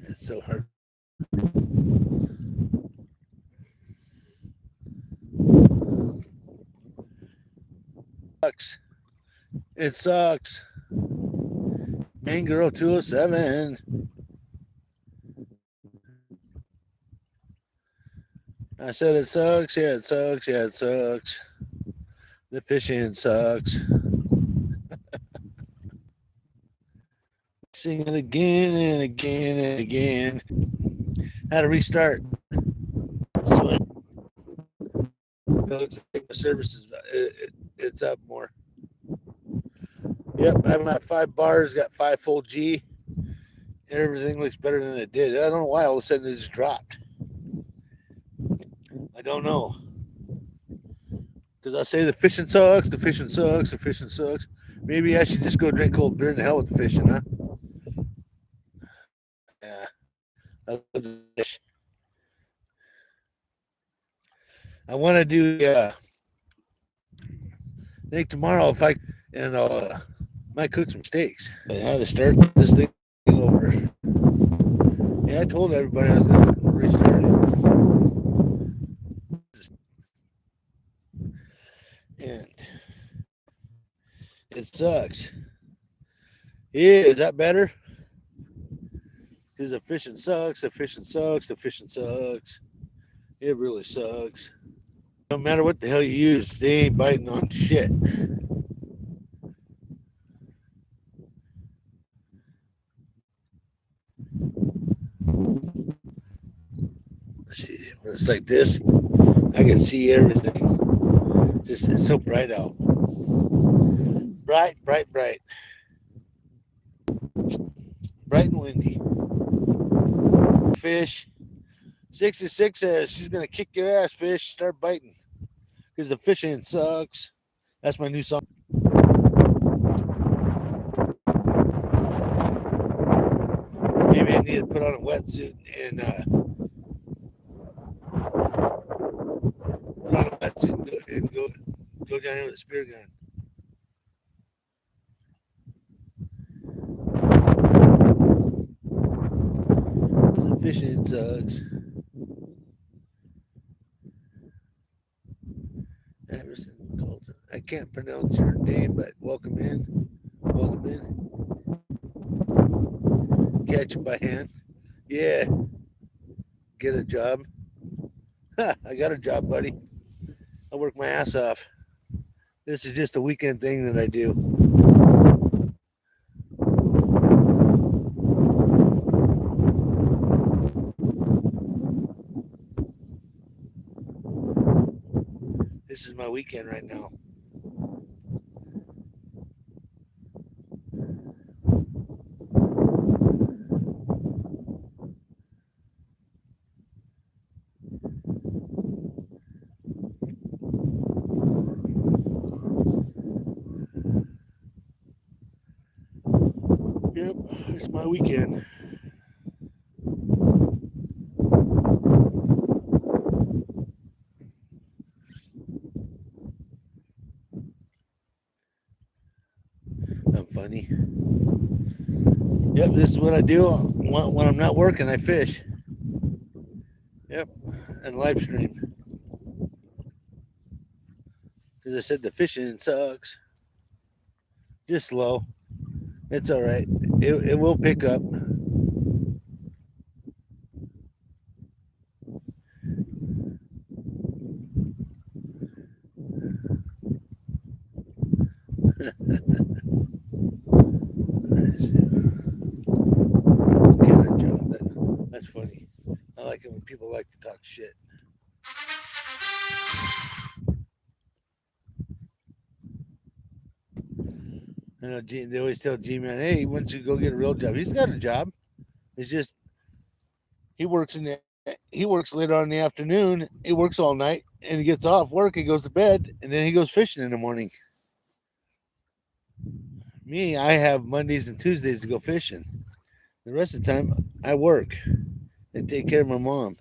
It's so hard. Sucks. It sucks. Main Girl 207. I said it sucks. Yeah, it sucks. Yeah, it sucks. The fishing sucks. Sing it again and again and again. How to restart. So it looks like the service is it's up more. Yep, I'm at 5 bars. Got 5 full G. Everything looks better than it did. I don't know why all of a sudden it just dropped. I don't know. Because I say the fishing sucks, the fishing sucks, the fishing sucks. Maybe I should just go drink cold beer and the hell with the fishing, huh? Yeah. I love to fish. I want to do, I think tomorrow if I, and might cook some steaks. And how to start this thing over. Yeah, I told everybody I was going to restart it. And it sucks. Yeah, is that better? Because the fishing sucks, the fishing sucks, the fishing sucks. It really sucks. No matter what the hell you use, they ain't biting on shit. See, when it's like this, I can see everything. Just it's so bright out. Bright, bright, bright. Bright and windy. Fish. 66 says she's gonna kick your ass, fish. Start biting. Because the fishing sucks. That's my new song. Maybe I need to put on a wetsuit and put on a wetsuit and go down here with a spear gun. The fishing sucks. Emerson Colton. I can't pronounce your name, but welcome in. Welcome in. Catch him by hand. Yeah. Get a job. Ha, I got a job, buddy. I work my ass off. This is just a weekend thing that I do. This is my weekend right now. Yep, it's my weekend. I'm funny. Yep, this is what I do when I'm not working. I fish. Yep, and live stream. Because I said the fishing sucks. Just slow. It's all right. It will pick up. Get a job. That's funny. I like it when people like to talk shit. I know they always tell G-Man, hey, why don't you go get a real job? He's got a job. It's just he works later on in the afternoon. He works all night and he gets off work. He goes to bed and then he goes fishing in the morning. Me, I have Mondays and Tuesdays to go fishing. The rest of the time, I work and take care of my mom.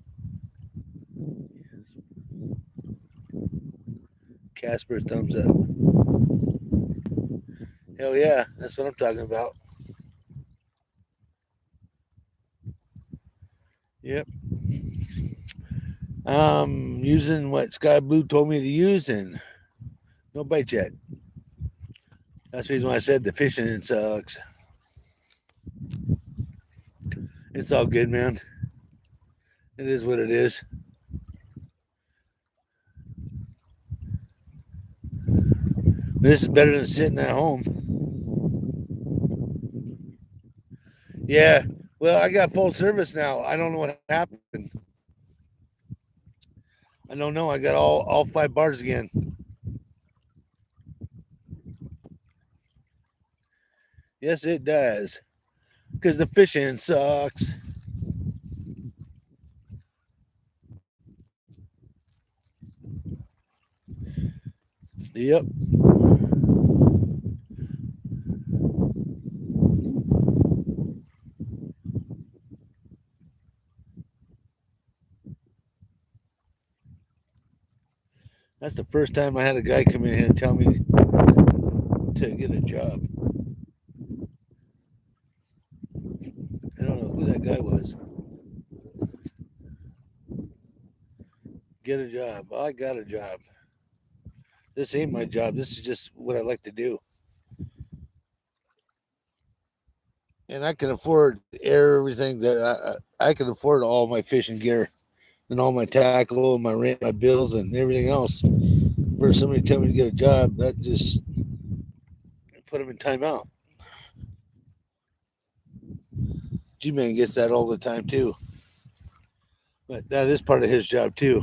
Casper, thumbs up. Hell yeah, that's what I'm talking about. Yep. Using what Sky Blue told me to use, and no bite yet. That's the reason why I said the fishing sucks. It's all good, man. It is what it is. This is better than sitting at home. Yeah. Well, I got full service now. I don't know what happened. I don't know. I got all 5 bars again. Yes, it does. Because the fishing sucks. Yep. That's the first time I had a guy come in here and tell me to get a job. I don't know who that guy was. Get a job. Well, I got a job. This ain't my job. This is just what I like to do. And I can afford everything that I can afford all my fishing gear and all my tackle and my rent, my bills, and everything else. For somebody to tell me to get a job, that just put them in timeout. G-Man gets that all the time too, but that is part of his job too.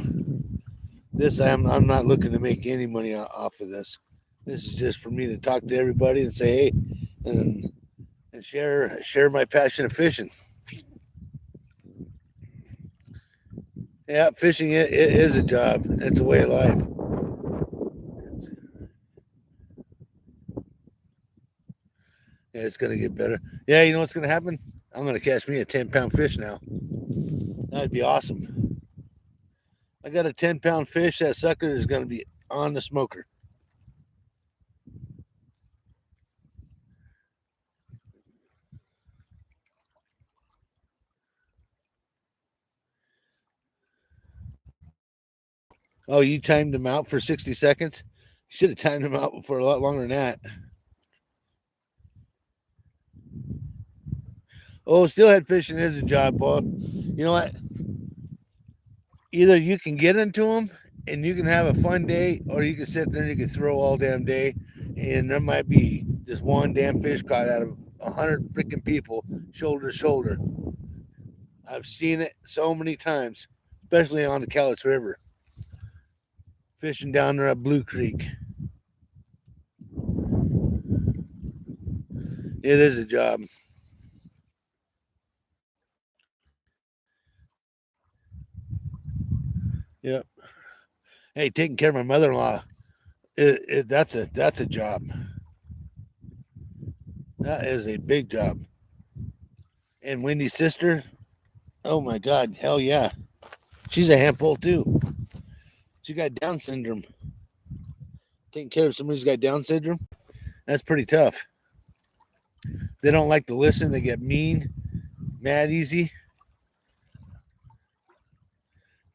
This I'm not looking to make any money off of this. This is just for me to talk to everybody and say hey, and share my passion of fishing. Yeah, fishing it is a job. It's a way of life. Yeah, it's gonna get better. Yeah, you know what's gonna happen? I'm gonna catch me a 10-pound fish now. That'd be awesome. I got a 10-pound fish. That sucker is gonna be on the smoker. Oh, you timed him out for 60 seconds? You should have timed him out for a lot longer than that. Oh, steelhead fishing is a job, boy. You know what? Either you can get into them and you can have a fun day, or you can sit there and you can throw all damn day, and there might be just one damn fish caught out of 100 freaking people, shoulder to shoulder. I've seen it so many times, especially on the Cowlitz River, fishing down there at Blue Creek. It is a job. Yep. Hey, taking care of my mother-in-law, that's a job. That is a big job. And Wendy's sister, oh my God, hell yeah, she's a handful too. She got Down syndrome. Taking care of somebody who's got Down syndrome, that's pretty tough. They don't like to listen. They get mean, mad easy.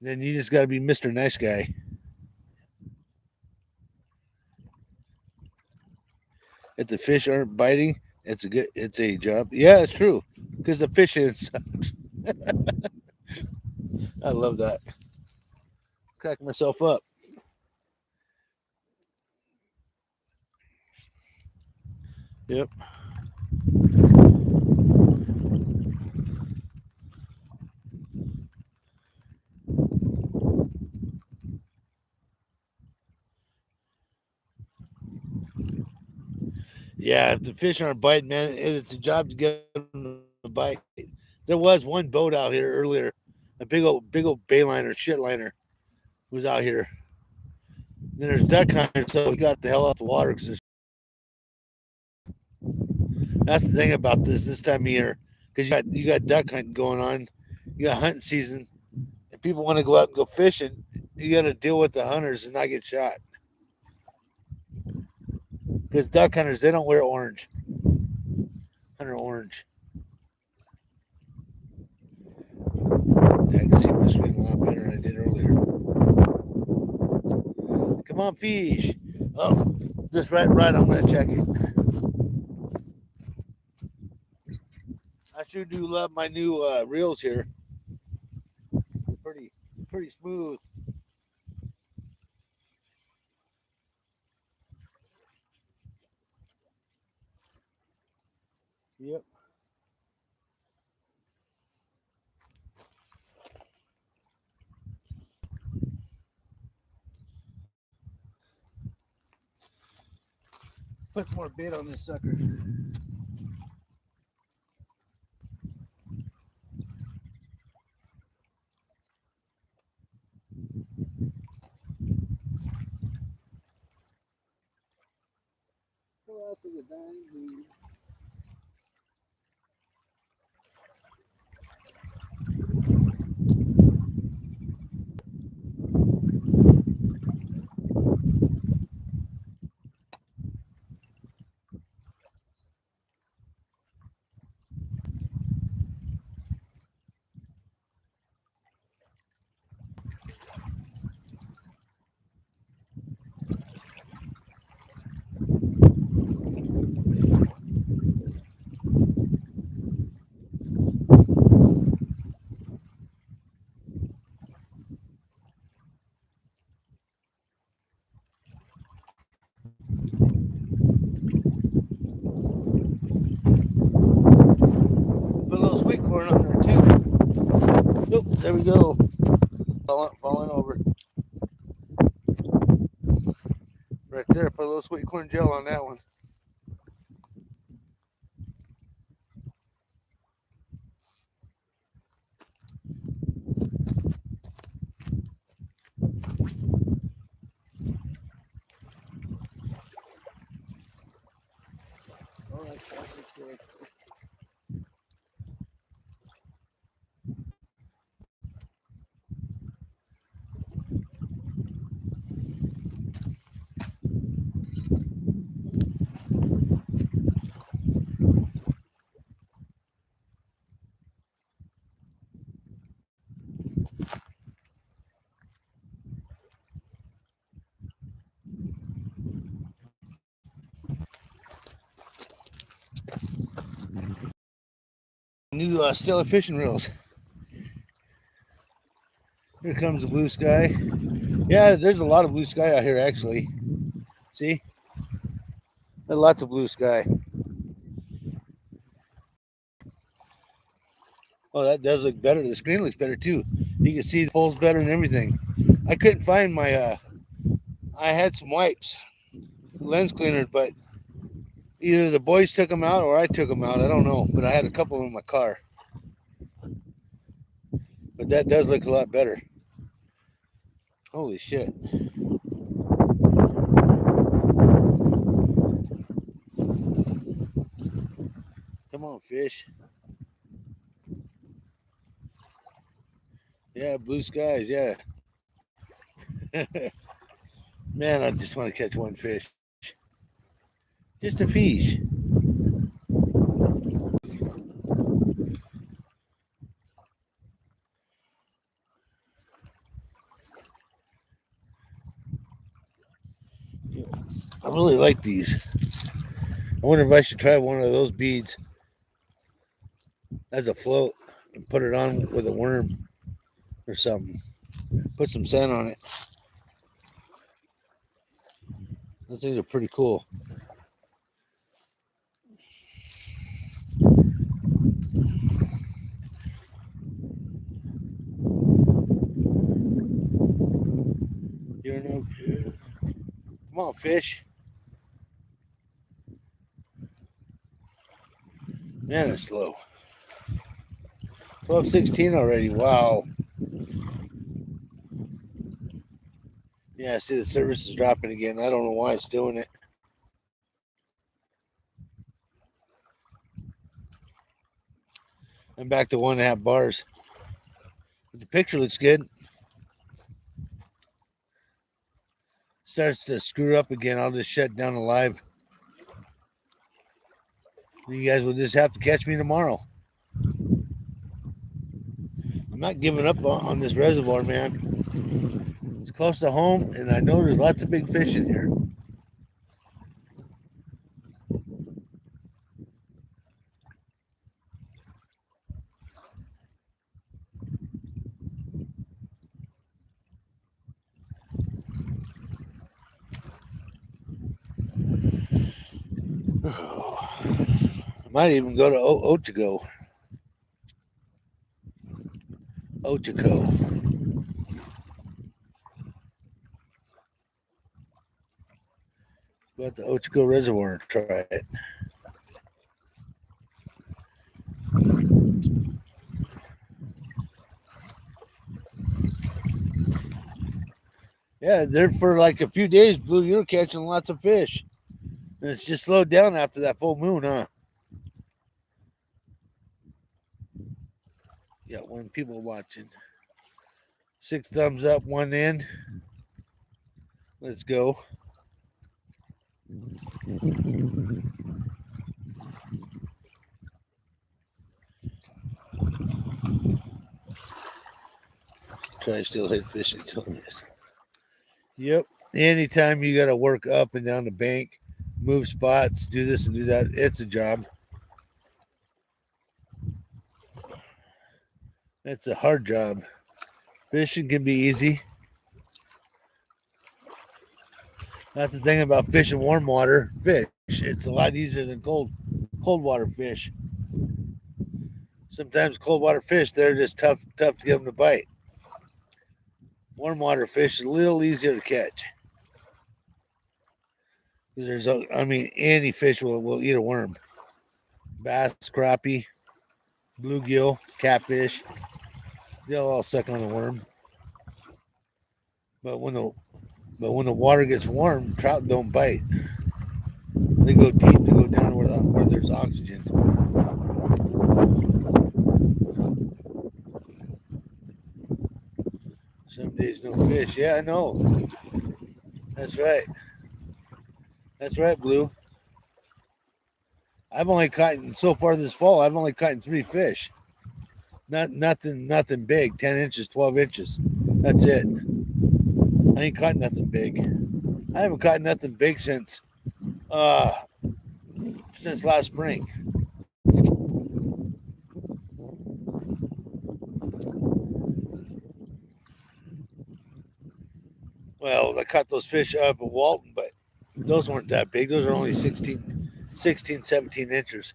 Then you just got to be Mr. Nice Guy. If the fish aren't biting, it's a job. Yeah, it's true. Because the fishing sucks. I love that. Crack myself up. Yep. Yeah, if the fish aren't biting, man, it's a job to get them to bite. There was one boat out here earlier, a big old bayliner, shit liner, was out here. Then there's duck hunters, so we got the hell off the water because That's the thing about this time of year, because you got duck hunting going on, you got hunting season, and people want to go out and go fishing. You got to deal with the hunters and not get shot. Because duck hunters, they don't wear orange. Hunter orange. Yeah, I can see my screen a lot better than I did earlier. Come on, fish. Oh, just right. I'm gonna check it. I sure do love my new reels here. Pretty, pretty smooth. Yep. Put more bait on this sucker. Put a little sweet corn on there too. Nope, there we go. Falling over. Right there, put a little sweet corn gel on that one. All right, that's good. New Stella fishing reels. Here comes the blue sky. Yeah, there's a lot of blue sky out here actually. See? There's lots of blue sky. Oh, that does look better. The screen looks better too. You can see the poles better and everything. I couldn't find my I had some wipes, lens cleaners, but either the boys took them out or I took them out. I don't know, but I had a couple in my car. But that does look a lot better. Holy shit. Come on, fish. Yeah, blue skies, yeah. Man, I just want to catch one fish. Just a fish. I really like these. I wonder if I should try one of those beads as a float and put it on with a worm or something. Put some sand on it. Those things are pretty cool. You're no good. Come on, fish. Man, it's slow. 12:16 already. Wow. Yeah, I see the service is dropping again. I don't know why it's doing it. I'm back to 1.5 bars. But the picture looks good. Starts to screw up again. I'll just shut down the live. You guys will just have to catch me tomorrow. I'm not giving up on this reservoir, man. It's close to home, and I know there's lots of big fish in here. I might even go to Ochico. Go out to Ochico Reservoir and try it. Yeah, there for like a few days, Blue, you were catching lots of fish. And it's just slowed down after that full moon, huh? Yeah, when people watching. 6 thumbs up, one in. Let's go. Try to still hit fishing till this. Yep. Anytime you got to work up and down the bank, move spots, do this and do that, it's a job. It's a hard job. Fishing can be easy. That's the thing about fishing warm water fish. It's a lot easier than cold water fish. Sometimes cold water fish, they're just tough to get them to bite. Warm water fish is a little easier to catch. Any fish will eat a worm. Bass, crappie, bluegill, catfish, they'll all suck on a worm. But when the water gets warm, trout don't bite. They go deep. They go down where there's oxygen. Some days no fish. Yeah, I know. That's right. That's right, Blue. I've only caught so far this fall. I've only caught 3 fish. Nothing big. 10 inches, 12 inches. That's it. I ain't caught nothing big. I haven't caught nothing big since last spring. Well, I caught those fish up at Walton, but those weren't that big. Those are only 16, 17 inches.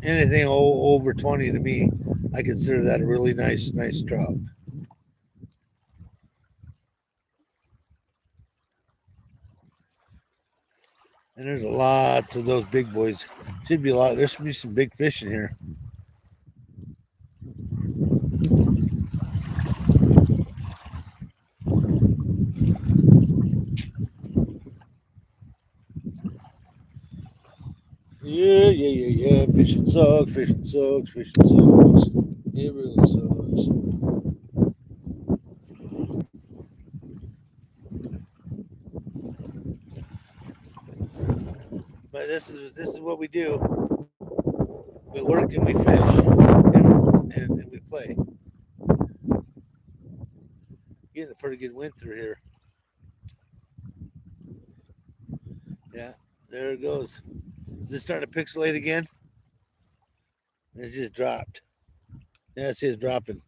Anything over 20 to me, I consider that a really nice trout. And there's lots of those big boys. Should be a lot. There should be some big fish in here. Yeah. Fishing sucks. It really sucks. But this is what we do. We work and we fish and we play. Getting a pretty good wind through here. Yeah, there it goes. Is it starting to pixelate again? It's just dropped. Yeah, I see it's dropping.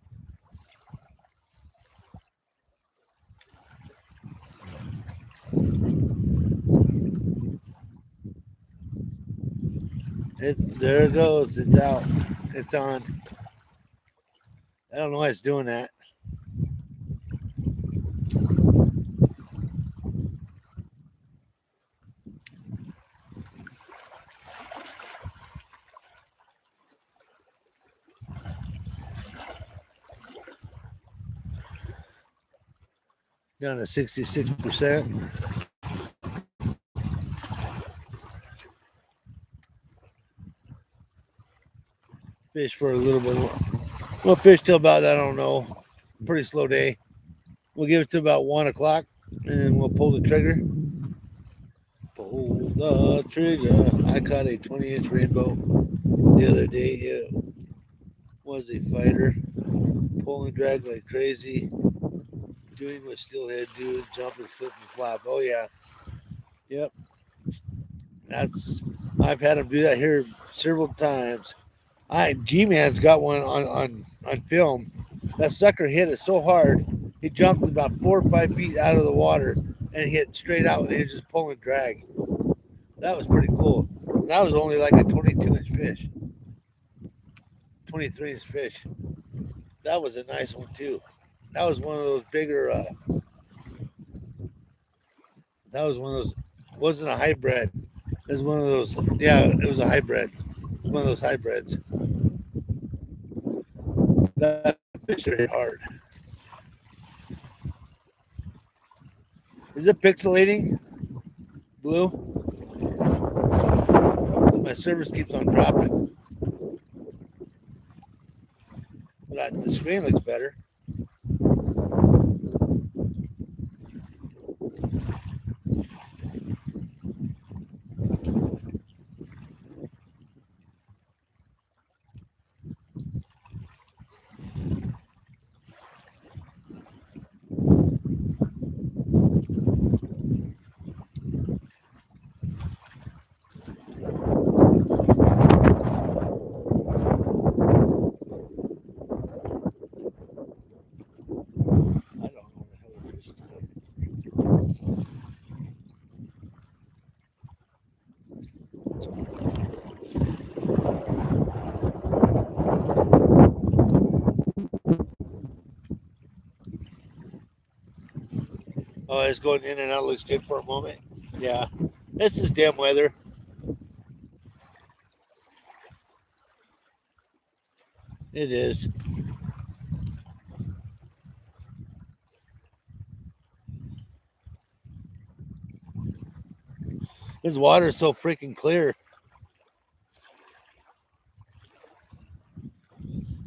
There it goes. It's out. It's on. I don't know why it's doing that. Down to 66%. Fish for a little bit. We'll fish till about, I don't know, pretty slow day. We'll give it to about 1 o'clock, and then we'll pull the trigger. Pull the trigger. I caught a 20-inch rainbow the other day. It was a fighter. Pulling drag like crazy. Doing what steelhead do. Jumping, flip, and flop. Oh, yeah. Yep. I've had him do that here several times. G-Man's got one on film. That sucker hit it so hard, he jumped about 4 or 5 feet out of the water and hit straight out, and he was just pulling drag. That was pretty cool. And that was only like a 22-inch fish, 23-inch fish. That was a nice one too. That was one of those bigger. That was one of those. Wasn't a hybrid. It was one of those. Yeah, it was a hybrid. It was one of those hybrids. That fish are hit hard. Is it pixelating? Blue? My service keeps on dropping. But the screen looks better. Oh, it's going in and out. Looks good for a moment. Yeah. This is damn weather. It is. This water is so freaking clear.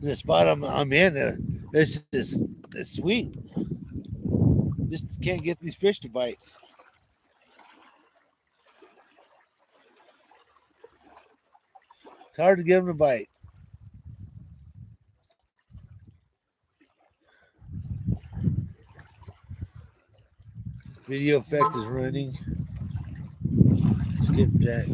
And the spot I'm in, it's sweet. Just can't get these fish to bite. It's hard to get them to bite. Video effect is running. Skip jack.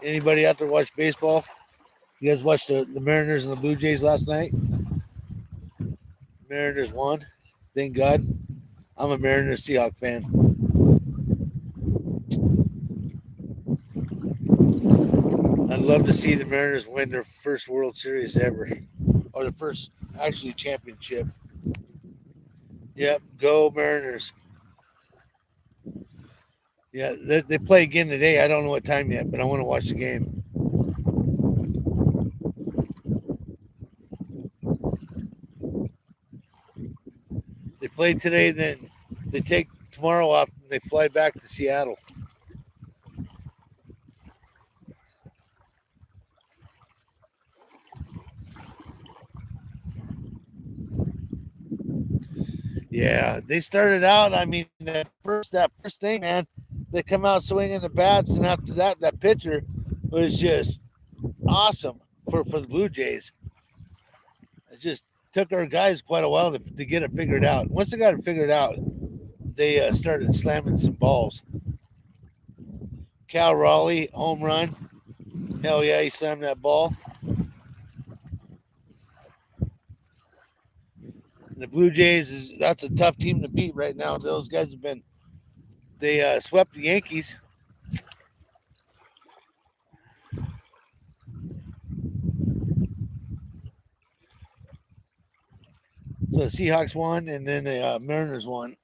Anybody out there watch baseball? You guys watched the Mariners and the Blue Jays last night? Mariners won. Thank God. I'm a Mariners Seahawk fan. I'd love to see the Mariners win their first World Series ever, or the first actually championship. Yep, go Mariners. Yeah, they play again today. I don't know what time yet, but I want to watch the game. They play today, then they take tomorrow off and they fly back to Seattle. Yeah, they started out. I mean, that first thing, man, they come out swinging the bats, and after that, that pitcher was just awesome for the Blue Jays. It just took our guys quite a while to get it figured out. Once they got it figured out, they started slamming some balls. Cal Raleigh, home run. Hell yeah, he slammed that ball. And the Blue Jays that's a tough team to beat right now. Those guys they swept the Yankees. So the Seahawks won, and then the Mariners won.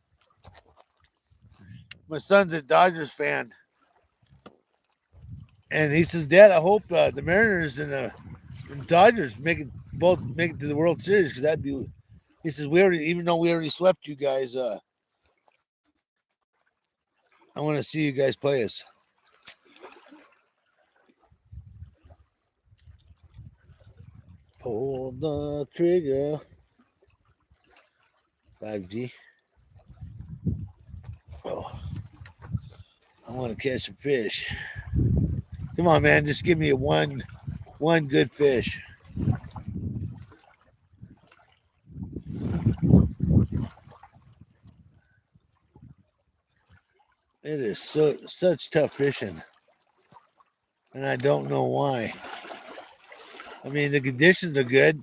My son's a Dodgers fan, and he says, "Dad, I hope the Mariners and the Dodgers both make it to the World Series because He says, "We already, even though we already swept you guys, I want to see you guys play us." Pull the trigger. 5G. Oh, I want to catch some fish. Come on, man. Just give me one good fish. It is such tough fishing, and I don't know why. I mean, the conditions are good,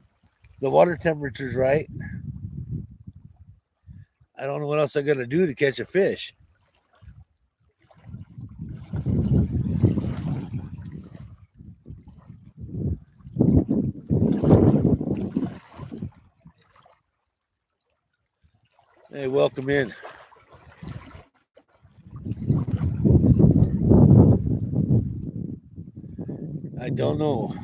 the water temperature's right. I don't know what else I got to do to catch a fish. Hey, welcome in. I don't know.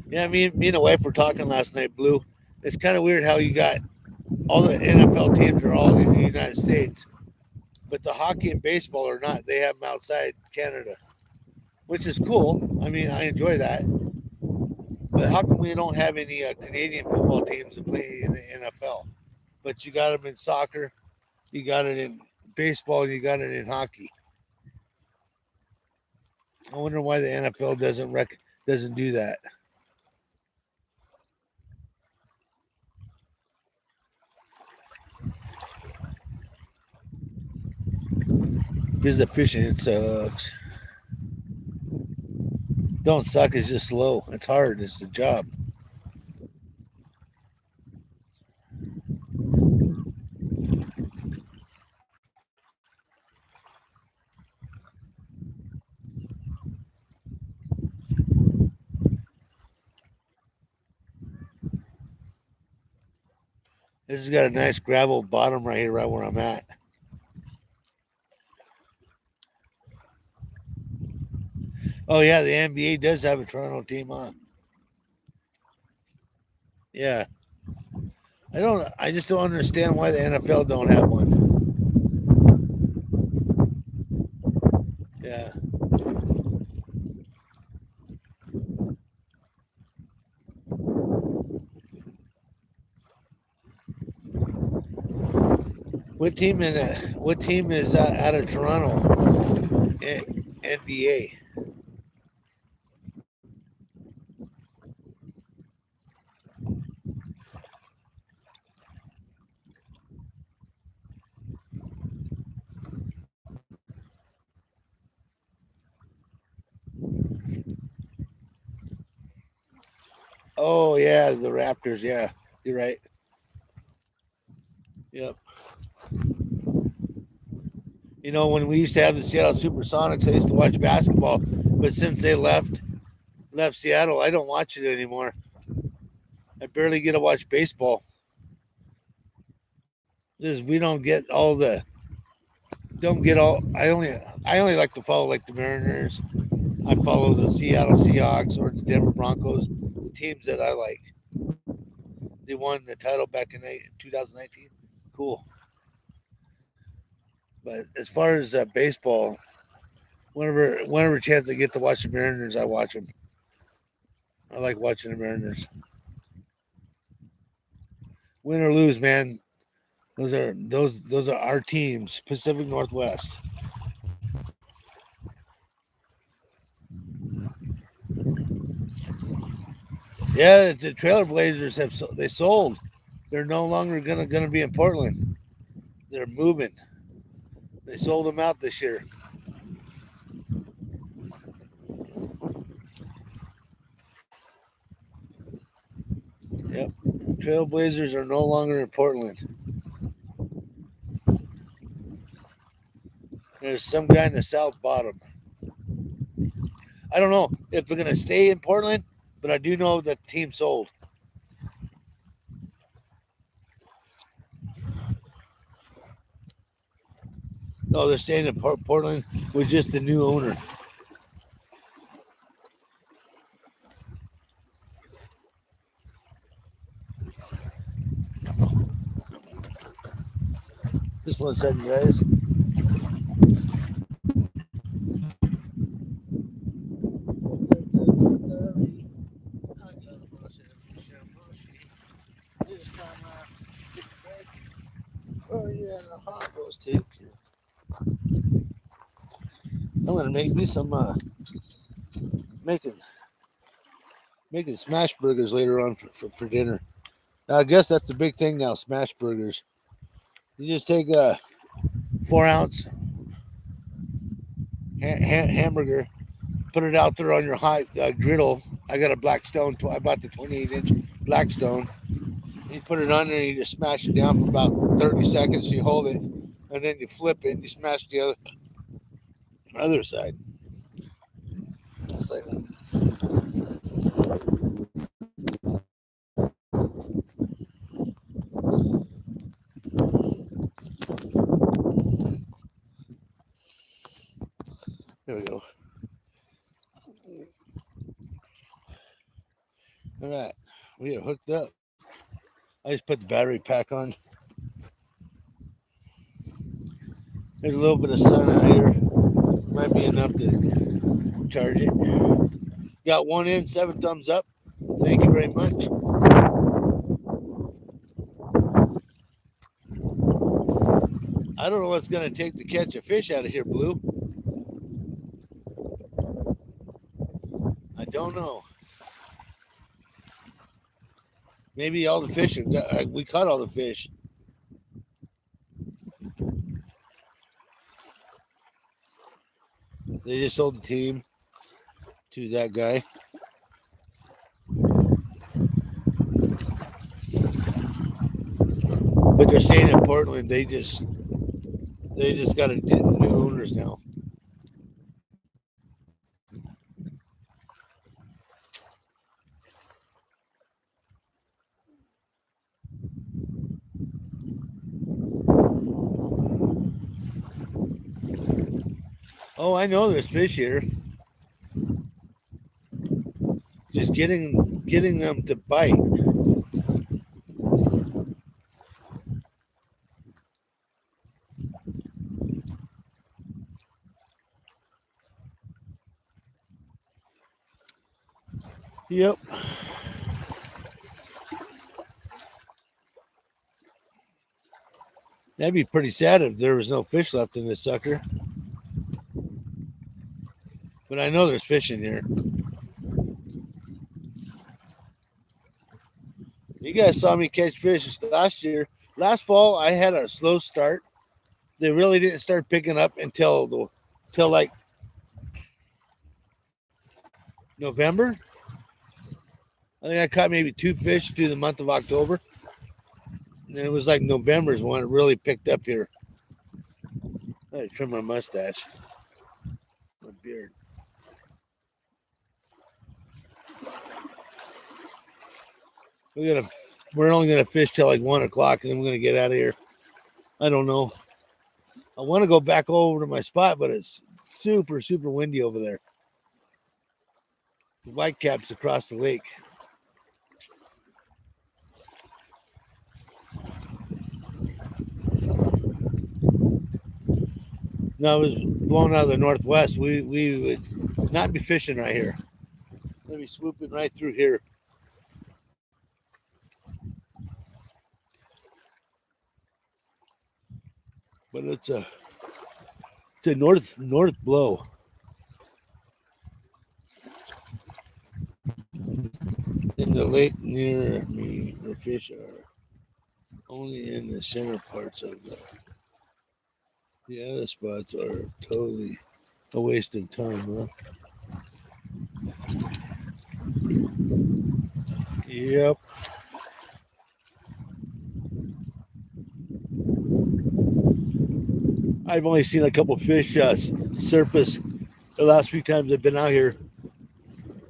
Yeah, me and the wife were talking last night, Blue. It's kind of weird how you got all the NFL teams are all in the United States, but the hockey and baseball are not. They have them outside Canada, which is cool. I mean, I enjoy that. But how come we don't have any Canadian football teams that play in the NFL? But you got them in soccer, you got it in baseball, you got it in hockey. I wonder why the NFL doesn't do that. Because the fishing sucks. Don't suck. It's just slow. It's hard. It's the job. This has got a nice gravel bottom right here, right where I'm at. Oh yeah, the NBA does have a Toronto team on. Yeah, I don't. I just don't understand why the NFL don't have one. Yeah. What team is out of Toronto? NBA. Oh yeah, the Raptors. Yeah, you're right. Yep. You know, when we used to have the Seattle Supersonics, I used to watch basketball, but since they left Seattle, I don't watch it anymore. I barely get to watch baseball. Because we don't get all. I only like to follow like the Mariners. I follow the Seattle Seahawks or the Denver Broncos, the teams that I like. They won the title back in 2019. Cool. But as far as baseball, whenever chance I get to watch the Mariners, I watch them. I like watching the Mariners. Win or lose, man. Those are our teams. Pacific Northwest. Yeah, the Trailer Blazers they sold. They're no longer gonna be in Portland. They're moving. They sold them out this year. Yep. Trailblazers are no longer in Portland. There's some guy in the South Bottom. I don't know if they're gonna stay in Portland, but I do know that the team sold. No, they're staying in Portland with just the new owner. 1 second, guys. Oh yeah, the hot goes too. I'm gonna make me some making smash burgers later on for dinner. Now, I guess that's the big thing now, smash burgers. You just take a 4-ounce hamburger, put it out there on your hot griddle. I got a Blackstone. I bought the 28-inch Blackstone. You put it on there and you just smash it down for about 30 seconds. You hold it, and then you flip it and you smash the other side. It's like, there we go. All right, we are hooked up. I just put the battery pack on. There's a little bit of sun out here. Might be enough to charge it. Got one in, 7 thumbs up. Thank you very much. I don't know what's going to take to catch a fish out of here, Blue. I don't know. Maybe all the fish, we caught all the fish. They just sold the team to that guy. But they're staying in Portland. They just got new owners now. Oh, I know there's fish here. Just getting them to bite. Yep. That'd be pretty sad if there was no fish left in this sucker. But I know there's fish in here. You guys saw me catch fish last year. Last fall, I had a slow start. They really didn't start picking up until like November. I think I caught maybe 2 fish through the month of October. And then it was like November's when it really picked up here. I had to trim my mustache. My beard. We're only gonna fish till like 1 o'clock, and then we're gonna get out of here. I don't know. I want to go back over to my spot, but it's super, super windy over there. The whitecaps across the lake. Now, it was blowing out of the northwest. We would not be fishing right here. We'd be swooping right through here. But it's a north blow. In the lake near me, the fish are only in the center parts of the other spots are totally a waste of time, huh? Yep. I've only seen a couple fish surface the last few times I've been out here.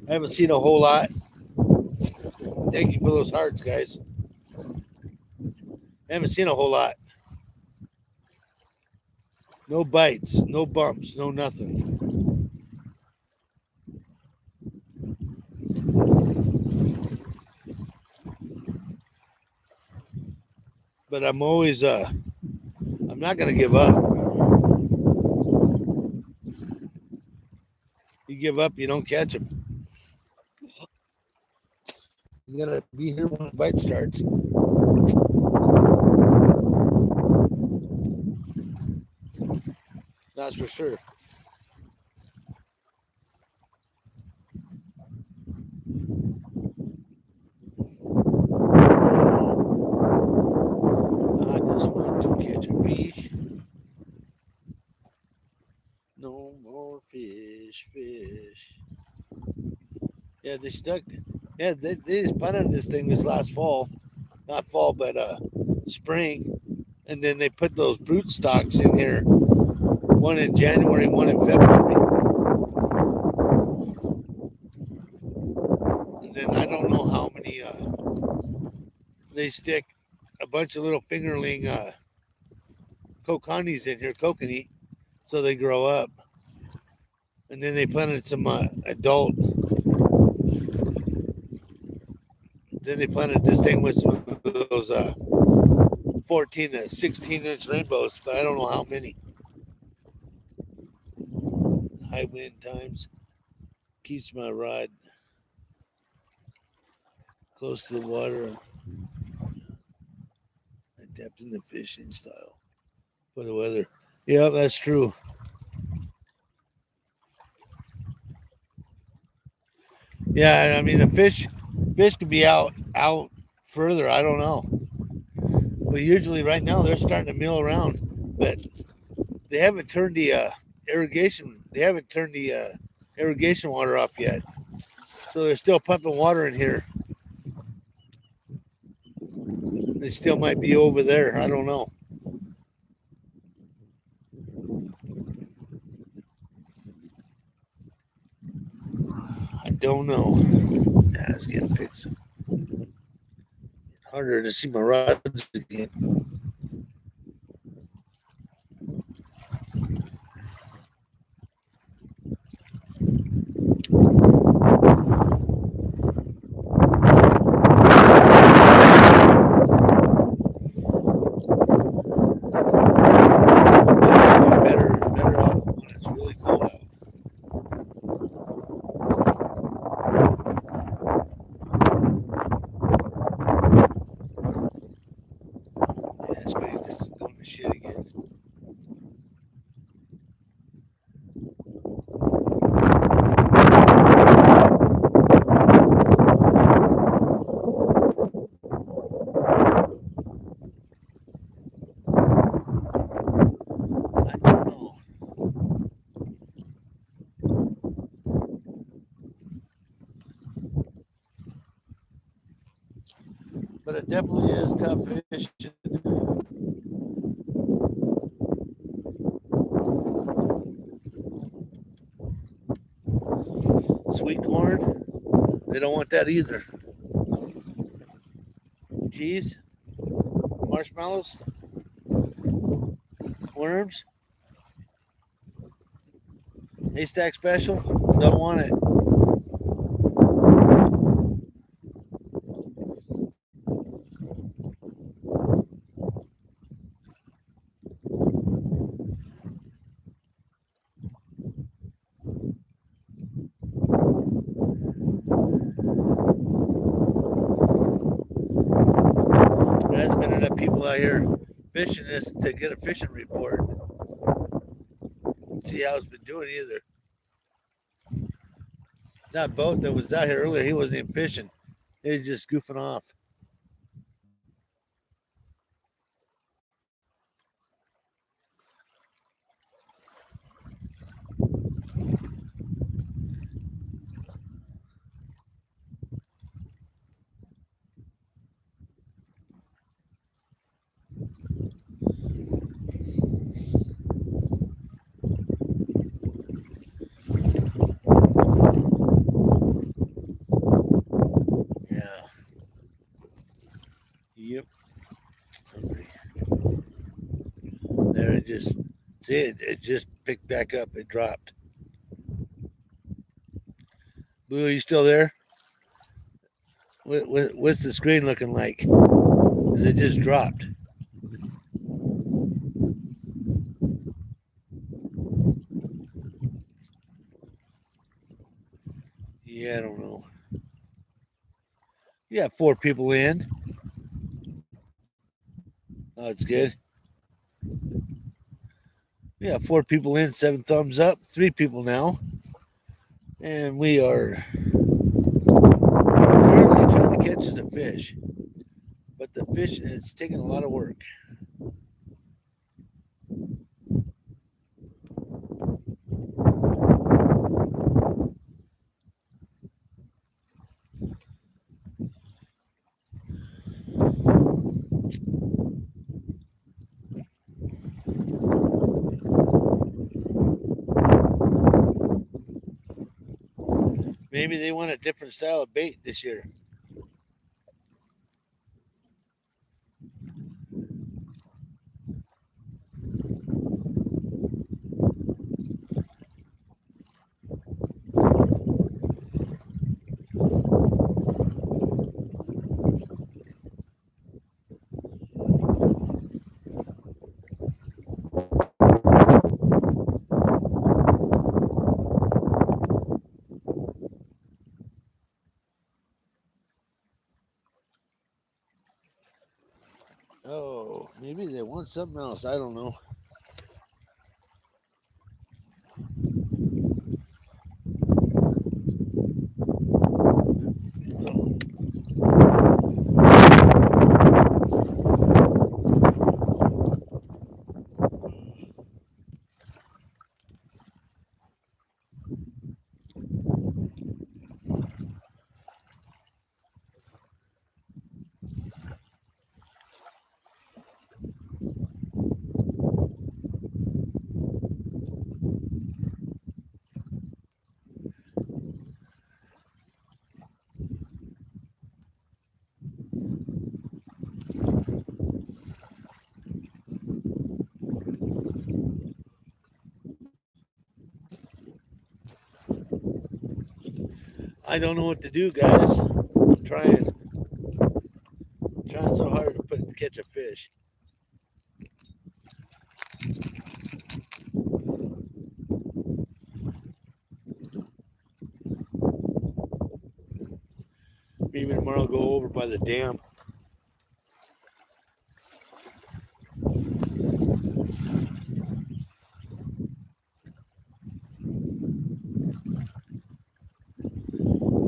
I haven't seen a whole lot. Thank you for those hearts, guys. I haven't seen a whole lot. No bites, no bumps, no nothing. But I'm not going to give up. You give up, you don't catch them. You got to be here when the bite starts. That's for sure. I just want to catch a fish. No more fish. Yeah, they stuck. Yeah, they just planted this thing this last fall. Not fall, but spring. And then they put those brood stocks in here. One in January, one in February. And then I don't know how many they stick a bunch of little fingerling kokanis in here, kokanee, so they grow up. And then they planted some adult. Then they planted this thing with some of those 14 to 16-inch rainbows, but I don't know how many. High wind times keeps my rod close to the water, adapting the fishing style for the weather. Yeah, that's true. Yeah, I mean the fish could be out further. I don't know, but usually right now they're starting to mill around, but they haven't turned the irrigation. They haven't turned the irrigation water off yet, so they're still pumping water in here. They still might be over there. I don't know. I don't know. Yeah, it's getting fixed. Harder to see my rods again. Better off when it's really cold out. Yeah, it's going to shit again. But it definitely is tough fishing. Sweet corn, they don't want that either. Cheese, marshmallows, worms, haystack special, don't want it. There's been enough people out here fishing this to get a fishing report. See how it's been doing either. That boat that was out here earlier, he wasn't even fishing. He was just goofing off. Yeah. Yep. There it just did. It just picked back up. It dropped. Blue, are you still there? What's the screen looking like? Because it just dropped. Yeah, I don't know. Yeah, 4 people in. Oh, that's good. Yeah, 4 people in, 7 thumbs up, 3 people now. And we are currently trying to catch us a fish. But the fish, it's taking a lot of work. Maybe they want a different style of bait this year. Oh, maybe they want something else. I don't know. I don't know what to do, guys. I'm trying so hard to catch a fish. Maybe tomorrow I'll go over by the dam.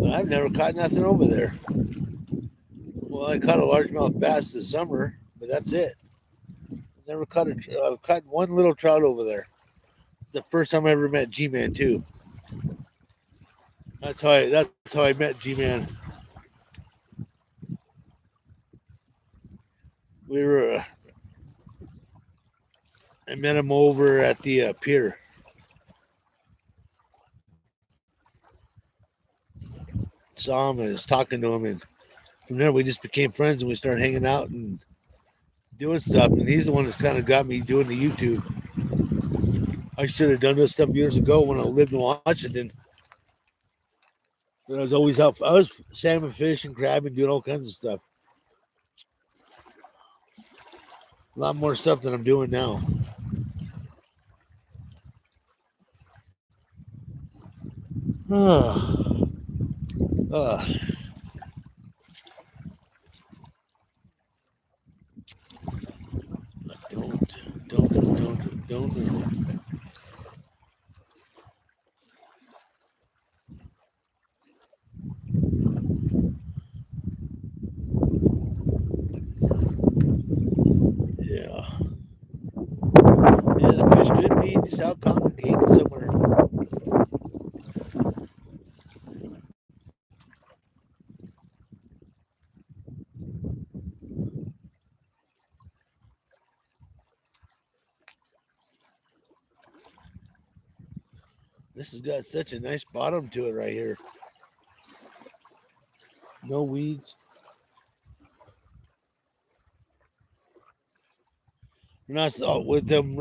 But I've never caught nothing over there. Well, I caught a largemouth bass this summer, but that's it. Never caught I've caught one little trout over there. The first time I ever met G-Man too. That's how I met G-Man. We were I met him over at the pier. Saw him and was talking to him, and from there we just became friends and we started hanging out and doing stuff. And he's the one that's kind of got me doing the YouTube. I should have done this stuff years ago when I lived in Washington. But I was always out. I was salmon fishing, crabbing, doing all kinds of stuff. A lot more stuff than I'm doing now. Uh, don't know. Yeah. Yeah, the fish could be just out congregating somewhere. This has got such a nice bottom to it right here. No weeds. We're not with them.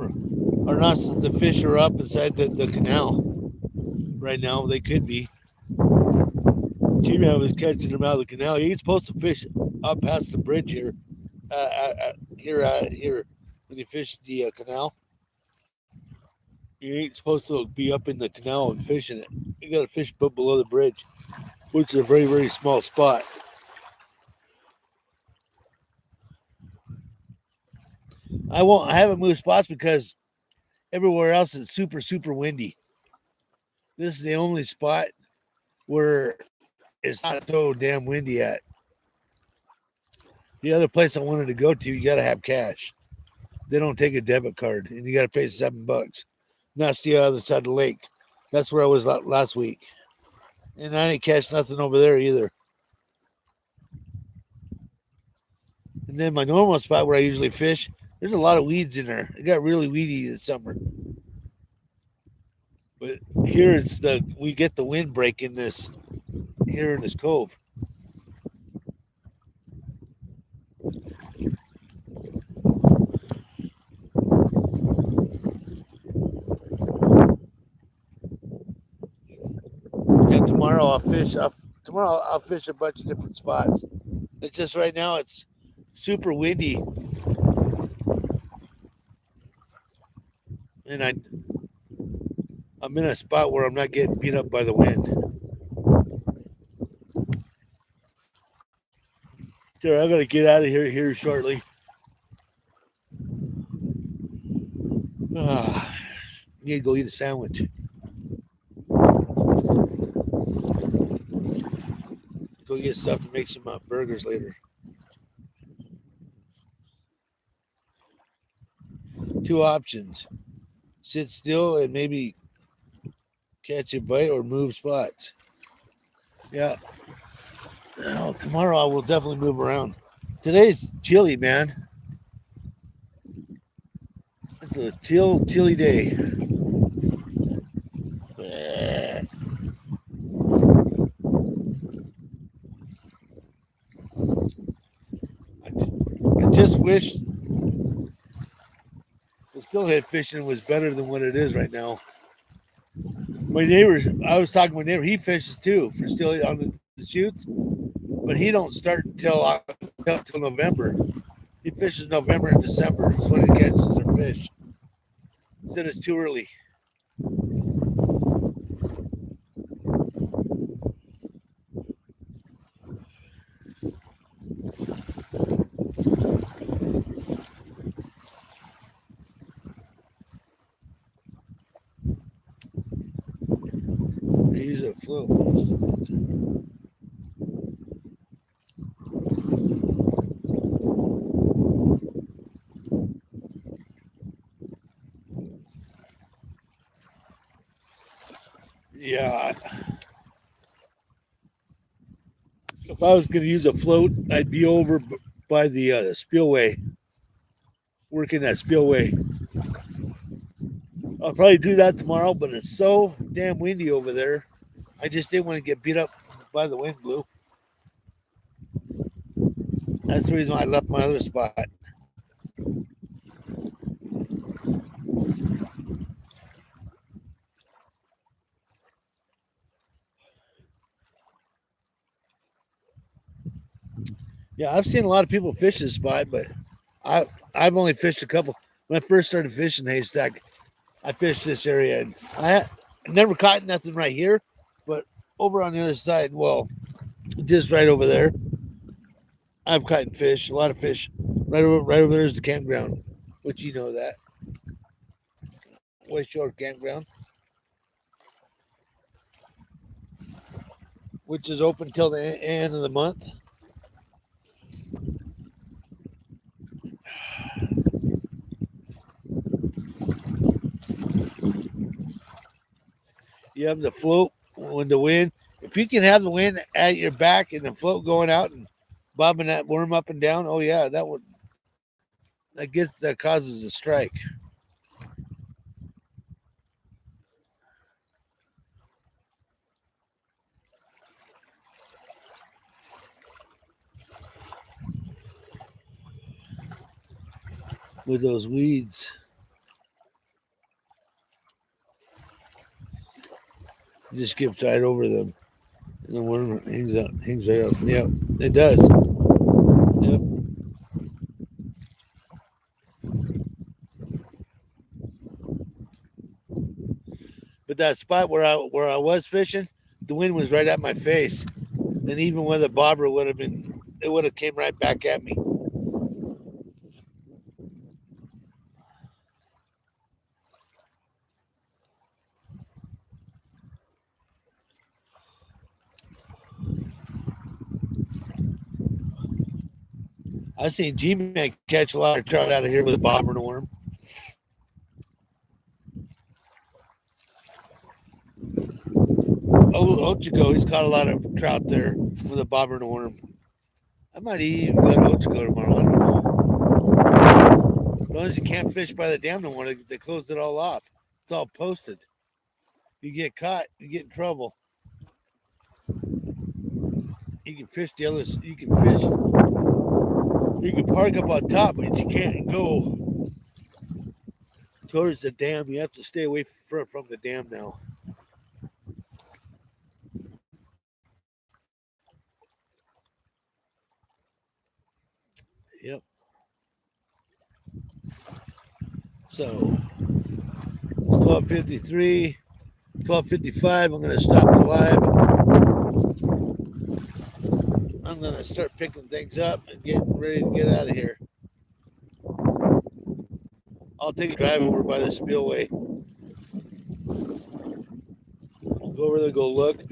Are not the fish are up inside the canal right now. They could be. G-Man was catching them out of the canal. He's supposed to fish up past the bridge here. Here when you fish the canal. You ain't supposed to be up in the canal and fishing it. You got to fish below the bridge, which is a very, very small spot. I haven't moved spots because everywhere else is super, super windy. This is the only spot where it's not so damn windy at. The other place I wanted to go to, you got to have cash. They don't take a debit card, and you got to pay $7. And that's the other side of the lake. That's where I was last week, and I didn't catch nothing over there either. And then my normal spot where I usually fish, there's a lot of weeds in there. It got really weedy this summer. But here we get the wind break in this here in this cove. Yeah, tomorrow I'll fish a bunch of different spots. It's just right now it's super windy, and I'm in a spot where I'm not getting beat up by the wind. There, I'm gonna get out of here shortly. I need to go eat a sandwich. Go get stuff to make some burgers later. Two options: sit still and maybe catch a bite, or move spots. Yeah. Oh, tomorrow I will definitely move around. Today's chilly, man. It's a chilly day. I just wish the steelhead fishing was better than what it is right now. I was talking to my neighbor, he fishes too for steelhead on the shoots, but he don't start until November. He fishes November and December. Is when he catches their fish. He said it's too early. They use a float. Yeah. If I was going to use a float, I'd be over by the spillway, working that spillway. I'll probably do that tomorrow, but it's so damn windy over there. I just didn't want to get beat up by the wind blue. That's the reason why I left my other spot. Yeah, I've seen a lot of people fish this spot, but I've only fished a couple. When I first started fishing Haystack, I fished this area, and I never caught nothing right here, but over on the other side, well, just right over there, I've caught fish, a lot of fish. Right over there is the campground, which you know that West Shore Campground, which is open till the end of the month. You have the float when the wind. If you can have the wind at your back and the float going out and bobbing that worm up and down, oh yeah, that causes a strike. With those weeds. You just skip right over them. And the worm hangs right up. Yep, it does. Yep. But that spot where I was fishing, the wind was right at my face, and even with a bobber it would have came right back at me. I've seen G-Man catch a lot of trout out of here with a bobber and a worm. Ochiko, he's caught a lot of trout there with a bobber and a worm. I might even go to Ochiko tomorrow. I don't know. As long as you can't fish by the dam no more, they closed it all off. It's all posted. You get caught, you get in trouble. You can fish the others. You can fish. You can park up on top, but you can't go towards the dam. You have to stay away from the dam now. Yep. So it's 12:53, 12:55. I'm gonna stop the live. I'm gonna start picking things up and getting ready to get out of here. I'll take a drive over by the spillway. Go over there, go look.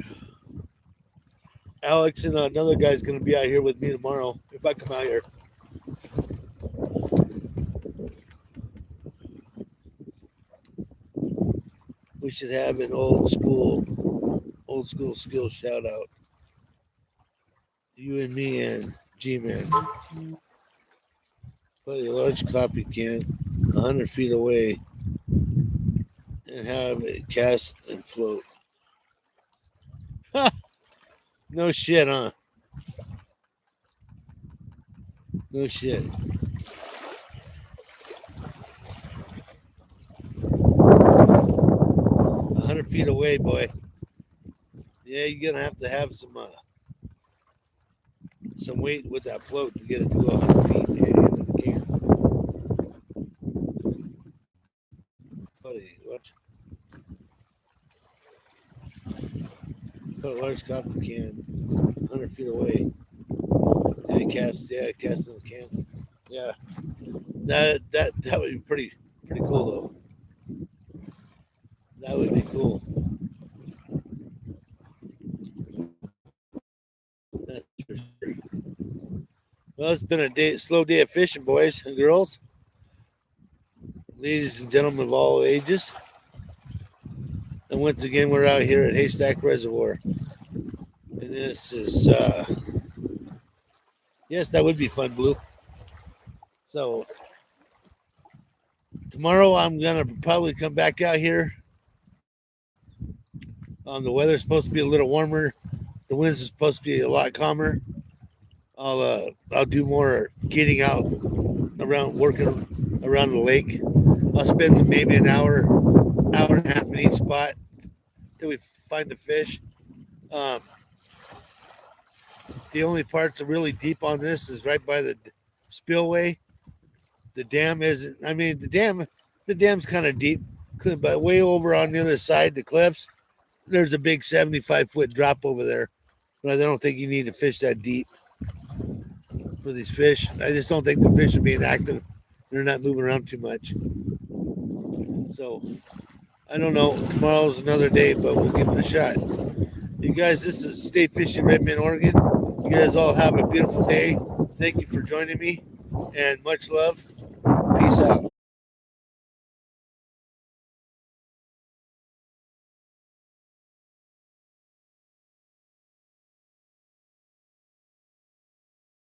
Alex and another guy's gonna be out here with me tomorrow if I come out here. We should have an old school skill shout out. You and me and G-Man. Put a large coffee can 100 feet away and have it cast and float. No shit, huh? No shit. 100 feet away, boy. Yeah, you're gonna have to have some weight with that float to get it to go 100 feet into the can. Buddy, what? Put a large coffee can 100 feet away and cast in the can. Yeah, that would be pretty cool though. That would be cool. That's for sure. Well, it's been a slow day of fishing, boys and girls, ladies and gentlemen of all ages. And once again, we're out here at Haystack Reservoir. And this is, yes, that would be fun, Blue. So, tomorrow I'm going to probably come back out here. The weather's supposed to be a little warmer. The winds are supposed to be a lot calmer. I'll do more getting out around, working around the lake. I'll spend maybe an hour and a half in each spot till we find the fish. The only parts that are really deep on this is right by the spillway. The dam isn't. I mean, the dam's kind of deep, but way over on the other side, the cliffs, there's a big 75-foot drop over there. But I don't think you need to fish that deep for these fish. I just don't think the fish are being active. They're not moving around too much. So, I don't know. Tomorrow's another day, but we'll give it a shot. You guys, this is Stay Fishing Redmond, Oregon. You guys all have a beautiful day. Thank you for joining me, and much love. Peace out.